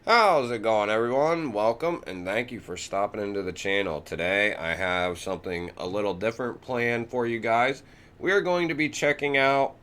How's it going, everyone? Welcome and thank you for stopping into the channel. Today I have something a little different planned for you guys. We are going to be checking out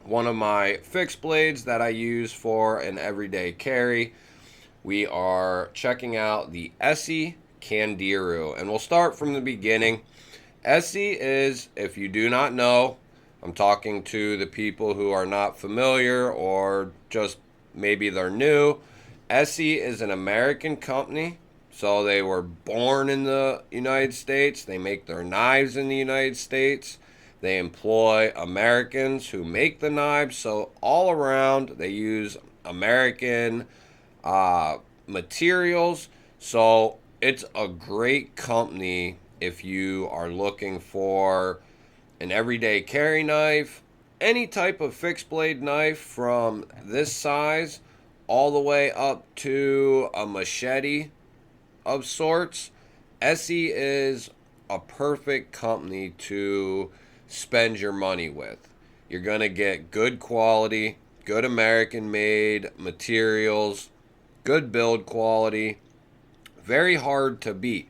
one of my fixed blades that I use for an everyday carry. We are checking out the Esee Candiru, and we'll start from the beginning. Esee is, if you do not know, I'm talking to the people who are not familiar or just maybe they're new. Esee is an American company, so they were born in the United States. They make their knives in the United States. They employ Americans who make the knives, so all around they use American materials. So it's a great company if you are looking for an everyday carry knife, any type of fixed blade knife from this size all the way up to a machete of sorts. Esee is a perfect company to spend your money with. You're going to get good quality, good American made materials, good build quality, very hard to beat.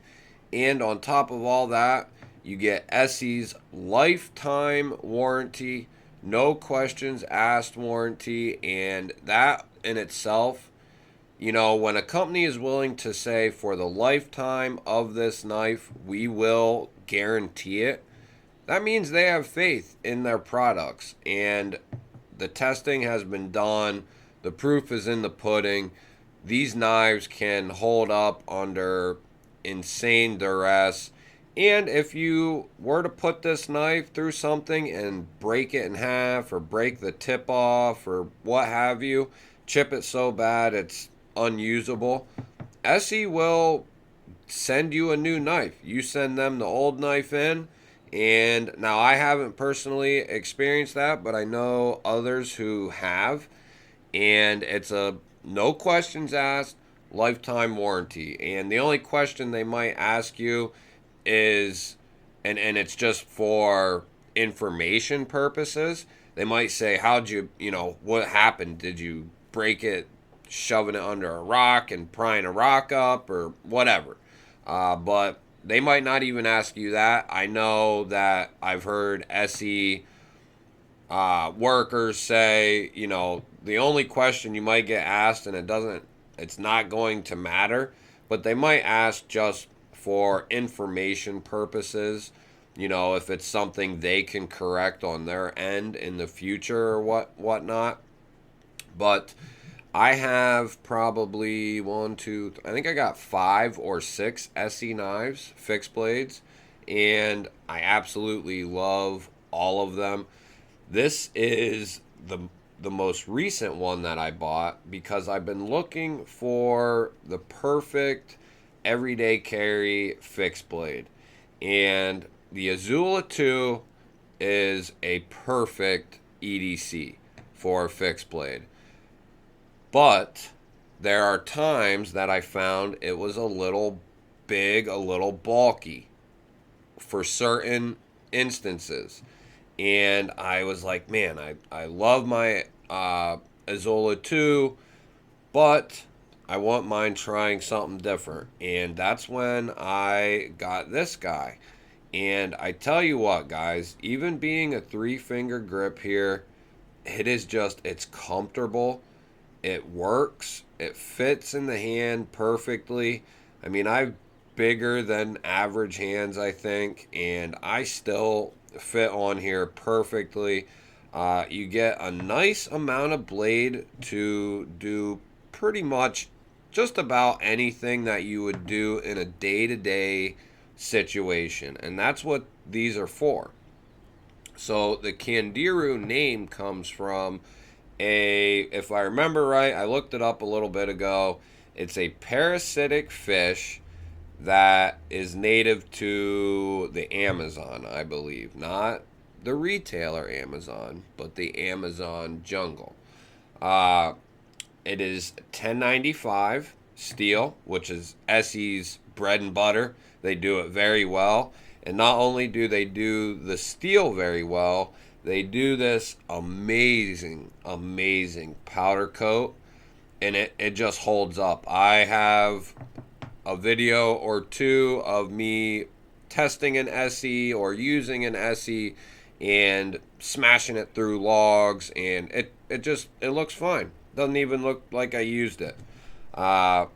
And on top of all that, you get Esee's lifetime warranty, no questions asked warranty, and that in itself, when a company is willing to say for the lifetime of this knife, we will guarantee it, that means they have faith in their products. And the testing has been done, the proof is in the pudding. These knives can hold up under insane duress. And if you were to put this knife through something and break it in half or break the tip off or what have you, chip it so bad it's unusable, Esee will send you a new knife. You send them the old knife in. And now I haven't personally experienced that, but I know others who have. And it's a no questions asked, lifetime warranty. And the only question they might ask you is, and it's just for information purposes, they might say, how'd you, what happened? Did you break it shoving it under a rock and prying a rock up or whatever? But they might not even ask you that. I know that I've heard Esee workers say, the only question you might get asked, and it's not going to matter, but they might ask just for information purposes, if it's something they can correct on their end in the future or whatnot. But I have probably I think I got 5 or 6 Esee knives, fixed blades, and I absolutely love all of them. This is the most recent one that I bought because I've been looking for the perfect everyday carry fixed blade. And the Azula 2 is a perfect EDC for a fixed blade. But there are times that I found it was a little big, a little bulky for certain instances. And I was like, man, I love my Azola 2, but I want mine trying something different. And that's when I got this guy. And I tell you what, guys, even being a 3-finger grip here, it's comfortable. It works. It fits in the hand perfectly. I mean, I've bigger than average hands, I think, and I still fit on here perfectly. You get a nice amount of blade to do pretty much just about anything that you would do in a day-to-day situation, and that's what these are for. So the Candiru name comes from if I remember right, I looked it up a little bit ago. It's a parasitic fish that is native to the Amazon, I believe. Not the retailer Amazon, but the Amazon jungle. Uh, it is 1095 steel, which is Esee's bread and butter. They do it very well. And not only do they do the steel very well, they do this amazing, amazing powder coat. and it just holds up. I have a video or two of me testing an Esee or using an Esee and smashing it through logs, and it looks fine. Doesn't even look like I used it.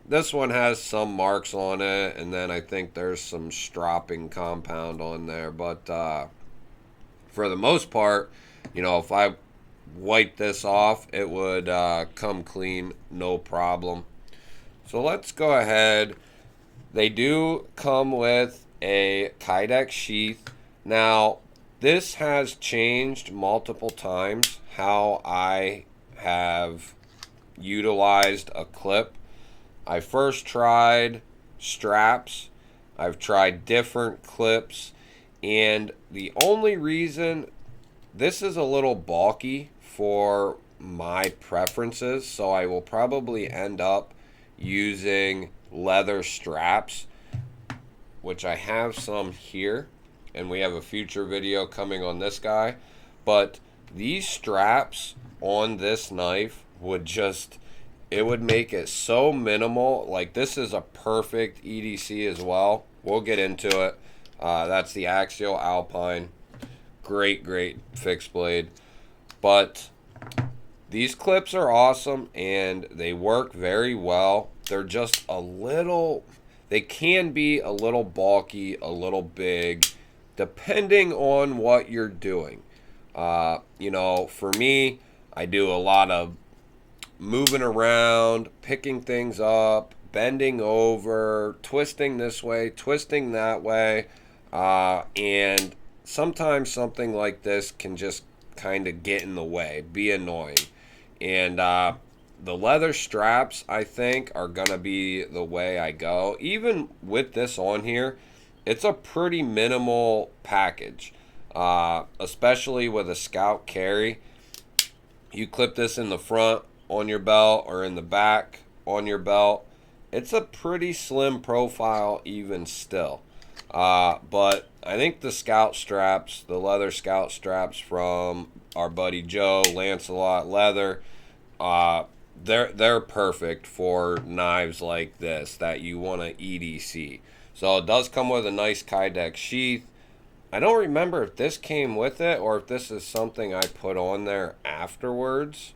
This one has some marks on it, and then I think there's some stropping compound on there. But for the most part, if I wipe this off, it would come clean, no problem. So let's go ahead. They do come with a Kydex sheath. Now, this has changed multiple times how I have utilized a clip. I first tried straps. I've tried different clips. And the only reason this is a little bulky for my preferences, so I will probably end up using leather straps, which I have some here, and we have a future video coming on this guy. But these straps on this knife would it would make it so minimal. Like, this is a perfect EDC as well. We'll get into it. That's the Axial Alpine. Great fixed blade. But these clips are awesome, and they work very well. They're just they can be a little bulky, a little big, depending on what you're doing. For me, I do a lot of moving around, picking things up, bending over, twisting this way, twisting that way, and sometimes something like this can just kind of get in the way, be annoying. And the leather straps, I think, are going to be the way I go. Even with this on here, it's a pretty minimal package, especially with a Scout carry. You clip this in the front on your belt or in the back on your belt. It's a pretty slim profile even still. But I think the Scout straps, the leather Scout straps from our buddy Joe, Lancelot Leather, they're perfect for knives like this that you want to EDC. So it does come with a nice Kydex sheath. I don't remember if this came with it or if this is something I put on there afterwards.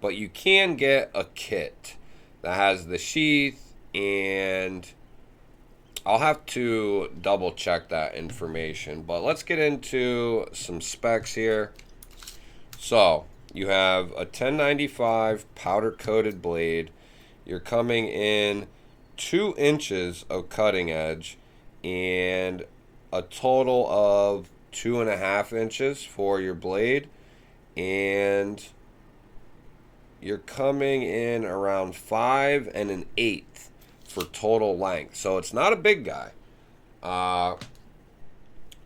But you can get a kit that has the sheath, and I'll have to double check that information. But let's get into some specs here. So you have a 1095 powder coated blade. You're coming in 2 inches of cutting edge and a total of 2.5 inches for your blade, and you're coming in around 5 1/8 for total length. So it's not a big guy.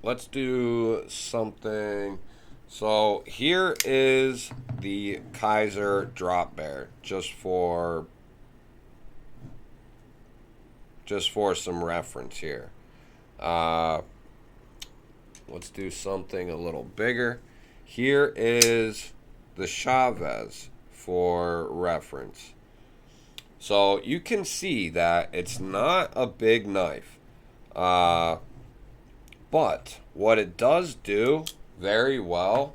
Let's do something. So here is the Kaiser drop bear, just for some reference here. Let's do something a little bigger. Here is the Chavez for reference. So you can see that it's not a big knife. But what it does do very well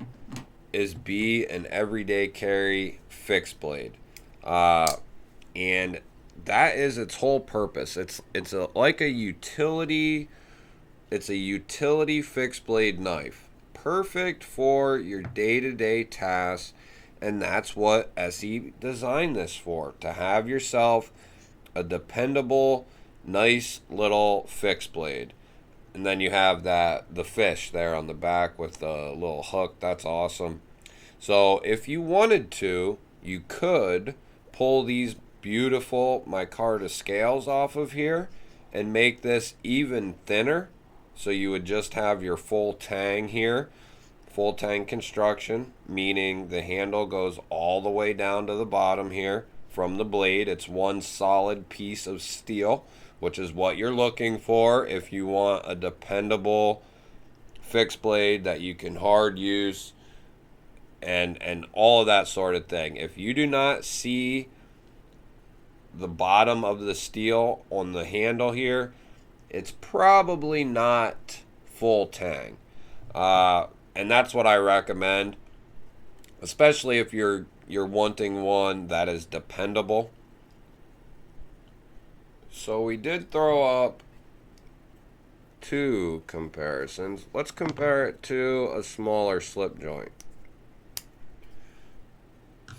is be an everyday carry fixed blade. And that is its whole purpose. It's like a utility. It's a utility fixed blade knife, perfect for your day-to-day tasks, and that's what Esee designed this for, to have yourself a dependable, nice little fixed blade. And then you have the fish there on the back with the little hook. That's awesome. So if you wanted to, you could pull these beautiful micarta scales off of here and make this even thinner. So you would just have your full tang here, full tang construction, meaning the handle goes all the way down to the bottom here from the blade. It's one solid piece of steel, which is what you're looking for if you want a dependable fixed blade that you can hard use and all of that sort of thing. If you do not see the bottom of the steel on the handle here, it's probably not full tang. And that's what I recommend, especially if you're wanting one that is dependable. So we did throw up two comparisons. Let's compare it to a smaller slip joint.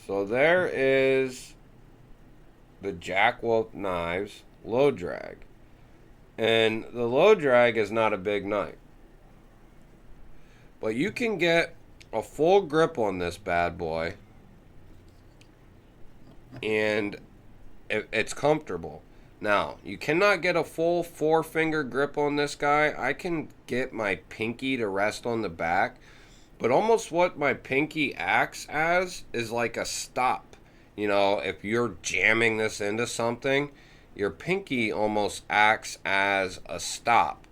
So there is the Jack Wolf knives low drag. And the low drag is not a big knife. But you can get a full grip on this bad boy. And it's comfortable. Now, you cannot get a full 4-finger grip on this guy. I can get my pinky to rest on the back, but almost what my pinky acts as is like a stop. You know, if you're jamming this into something, your pinky almost acts as a stop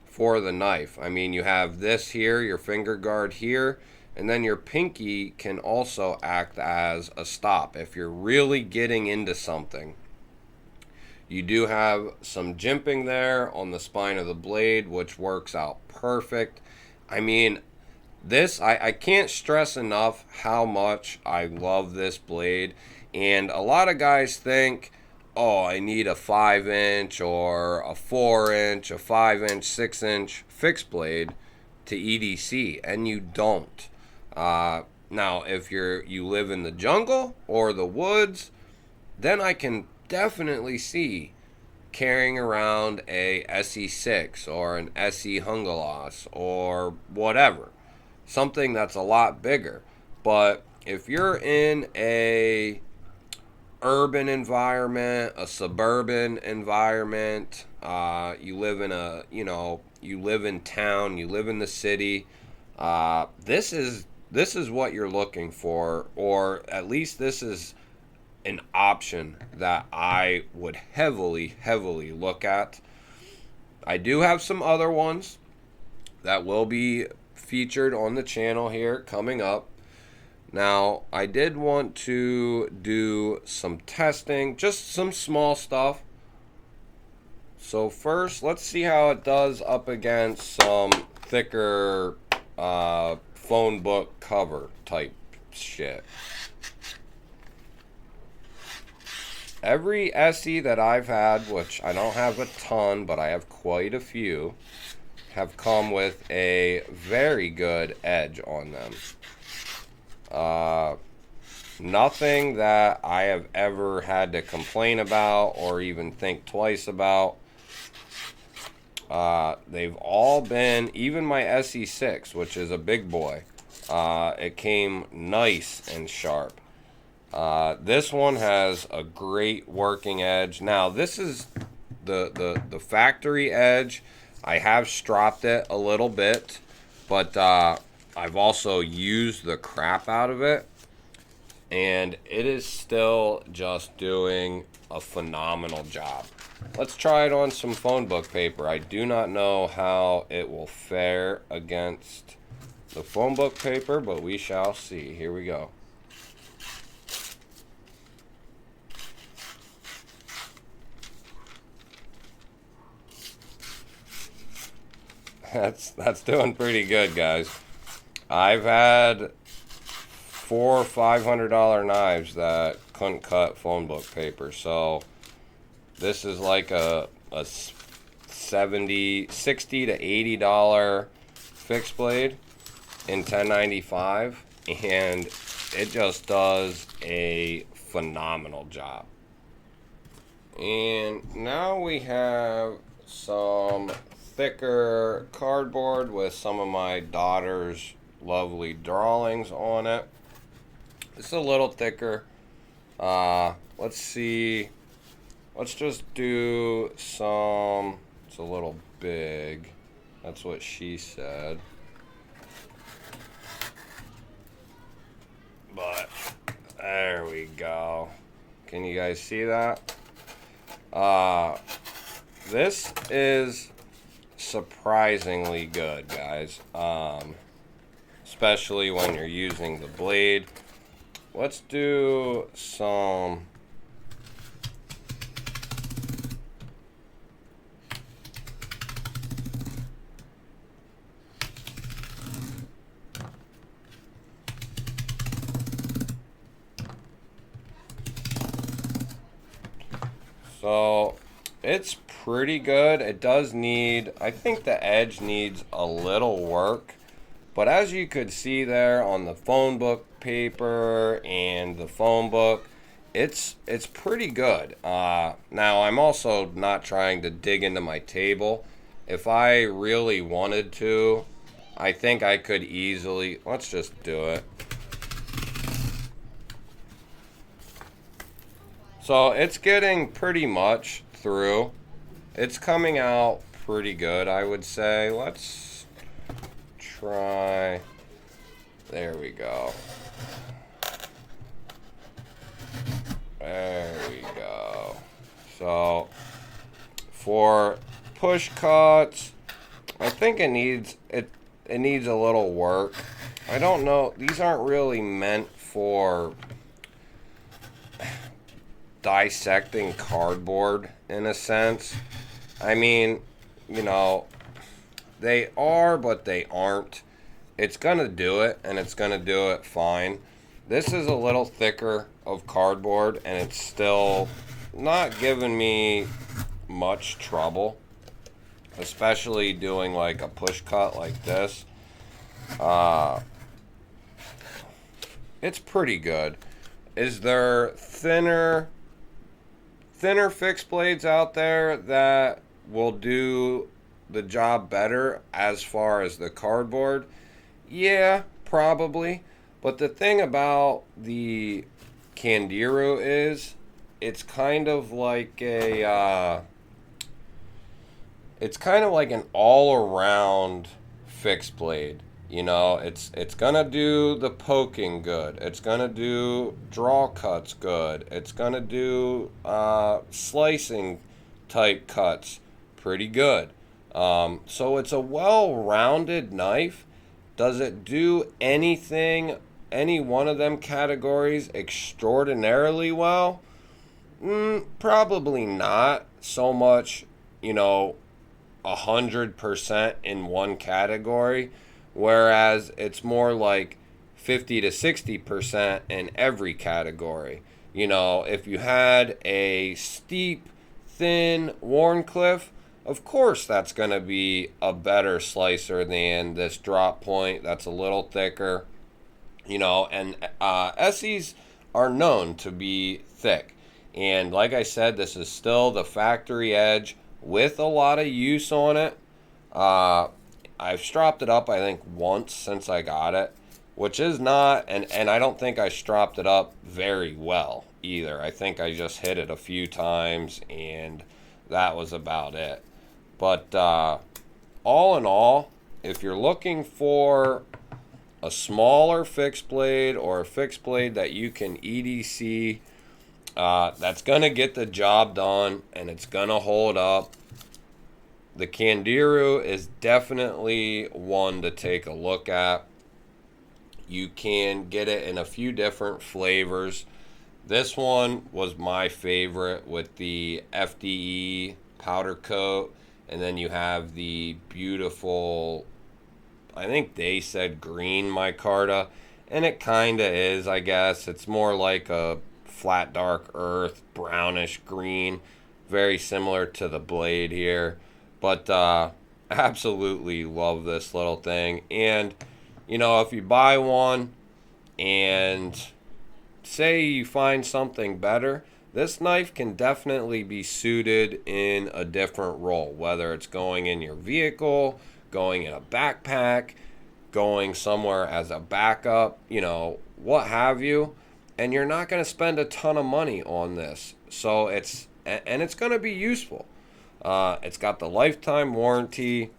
for the knife. I mean, you have this here, your finger guard here, and then your pinky can also act as a stop if you're really getting into something. You do have some jimping there on the spine of the blade, which works out perfect. I mean, this, I can't stress enough how much I love this blade. And a lot of guys think, oh, I need a 5-inch or a 4-inch, a 5-inch, 6-inch fixed blade to EDC, and you don't. Now, if you live in the jungle or the woods, then I can definitely see carrying around a SE6 or an Esee Hungalos or whatever, something that's a lot bigger. But if you're in a urban environment, a suburban environment, you live in you live in town, you live in the city, this is what you're looking for, or at least this is an option that I would heavily look at. I do have some other ones that will be featured on the channel here coming up. Now, I did want to do some testing, just some small stuff. So first, let's see how it does up against some thicker phone book cover type shit. Every Esee that I've had, which I don't have a ton, but I have quite a few, have come with a very good edge on them. Nothing that I have ever had to complain about or even think twice about. They've all been, even my SE6, which is a big boy, it came nice and sharp. This one has a great working edge. Now, this is the factory edge. I have stropped it a little bit, but I've also used the crap out of it, and it is still just doing a phenomenal job. Let's try it on some phone book paper. I do not know how it will fare against the phone book paper, but we shall see. Here we go. That's doing pretty good, guys. I've had $400 or $500 knives that couldn't cut phone book paper, so this is like a $60 to $80 fixed blade in 1095, and it just does a phenomenal job. And now we have some thicker cardboard with some of my daughter's lovely drawings on it. It's a little thicker. Let's see. Let's just do some. It's a little big. That's what she said. But there we go. Can you guys see that? This is surprisingly good, guys, especially when you're using the blade. Let's do some So it's pretty good. It does need, I think the edge needs a little work. But as you could see there on the phone book paper and the phone book, it's pretty good. Now I'm also not trying to dig into my table. If I really wanted to, I think I could easily, let's just do it. So it's getting pretty much through. It's coming out pretty good, I would say. Let's try. There we go. There we go. So for push cuts, I think it needs it needs a little work. I don't know. These aren't really meant for dissecting cardboard in a sense. I mean, you know, they are, but they aren't. It's gonna do it, and it's gonna do it fine. This is a little thicker of cardboard, and it's still not giving me much trouble, especially doing like a push cut like this. It's pretty good. Is there thinner fixed blades out there that will do the job better as far as the cardboard? Yeah, probably. But the thing about the Candiru is it's kind of like a it's kind of like an all-around fixed blade. You know, it's gonna do the poking good. It's gonna do draw cuts good. It's gonna do slicing type cuts pretty good. So it's a well-rounded knife. Does it do anything, any one of them categories extraordinarily well? Probably not so much, you know, 100% in one category, whereas it's more like 50 to 60% in every category. You know, if you had a steep, thin Warncliffe, of course that's going to be a better slicer than this drop point that's a little thicker. You know, and Esees are known to be thick. And like I said, this is still the factory edge with a lot of use on it. I've stropped it up, I think, once since I got it, which is not, and I don't think I stropped it up very well either. I think I just hit it a few times, and that was about it. But all in all, if you're looking for a smaller fixed blade or a fixed blade that you can EDC, that's going to get the job done and it's going to hold up, the Candiru is definitely one to take a look at. You can get it in a few different flavors. This one was my favorite with the FDE powder coat, and then you have the beautiful, I think they said green micarta, and it kind of is, I guess. It's more like a flat dark earth, brownish green, very similar to the blade here. But absolutely love this little thing. And, you know, if you buy one and say you find something better, this knife can definitely be suited in a different role, whether it's going in your vehicle, going in a backpack, going somewhere as a backup, you know, what have you. And you're not going to spend a ton of money on this. So it's going to be useful. It's got the lifetime warranty.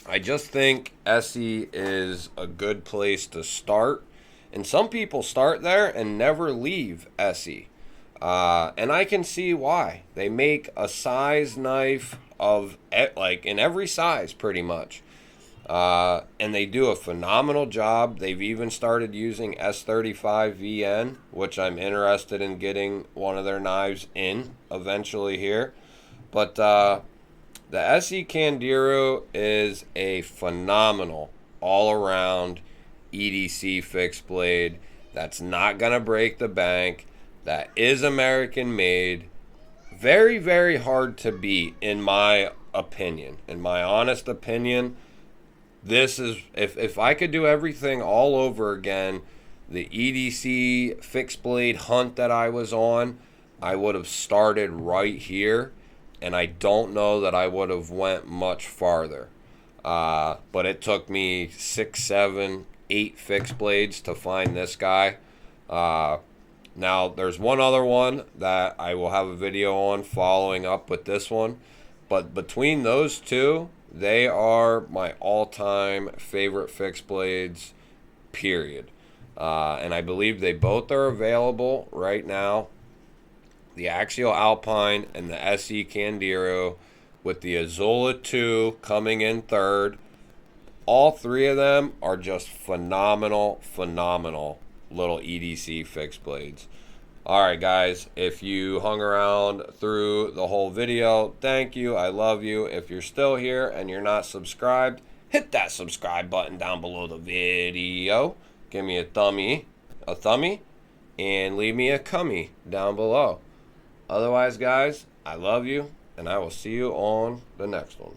I just think Esee is a good place to start. And some people start there and never leave Esee. And I can see why. They make a size knife of, like, in every size pretty much. And they do a phenomenal job. They've even started using S35 VN, which I'm interested in getting one of their knives in eventually here. But the Esee Candiru is a phenomenal all-around EDC fixed blade that's not going to break the bank, that is American made, very, very hard to beat, in my opinion. In my honest opinion, this is, if I could do everything all over again, the EDC fixed blade hunt that I was on, I would have started right here, and I don't know that I would have went much farther. But it took me 6, 7, 8 fixed blades to find this guy. Now, there's one other one that I will have a video on following up with this one. But between those two, they are my all-time favorite fixed blades, period. And I believe they both are available right now. The Axial Alpine and the Esee Candiru, with the Azula 2 coming in third. All three of them are just phenomenal little EDC fixed blades. Alright guys, if you hung around through the whole video, thank you, I love you. If you're still here and you're not subscribed, hit that subscribe button down below the video. Give me a thumbie, and leave me a cummy down below. Otherwise guys, I love you, and I will see you on the next one.